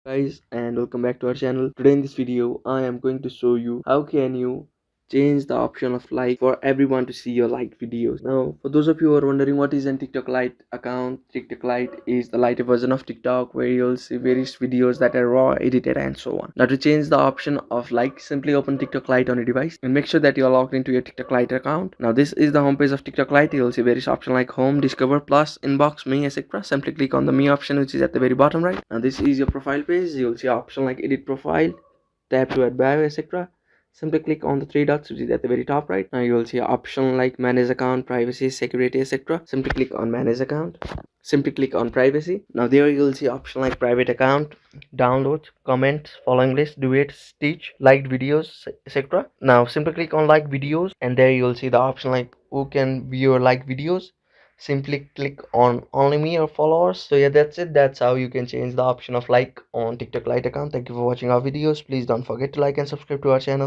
Guys, and welcome back to our channel. Today in this video I am going to show you how can you change the option of like for everyone to see your liked videos. Now for those of you who are wondering what is an TikTok Lite account, TikTok Lite is the lighter version of TikTok where you'll see various videos that are raw, edited and so on. Now to change the option of like, simply open TikTok Lite on your device and make sure that you are logged into your TikTok Lite account. Now this is the homepage of TikTok Lite. You'll see various options like home, discover, plus, inbox, me, etc. Simply click on the me option which is at the very bottom right. Now this is your profile page. You'll see option like edit profile, tap to add bio, etc. Simply click on the three dots which is at the very top right. Now you will see option like manage account, privacy, security, etc. Simply click on manage account. Simply click on privacy. Now there you will see option like private account, downloads, comments, following list, duet, stitch, liked videos, etc. Now simply click on like videos and there you will see the option like who can view your like videos. Simply click on only me or followers. So yeah, that's it. That's how you can change the option of like on TikTok Lite account. Thank you for watching our videos. Please don't forget to like and subscribe to our channel.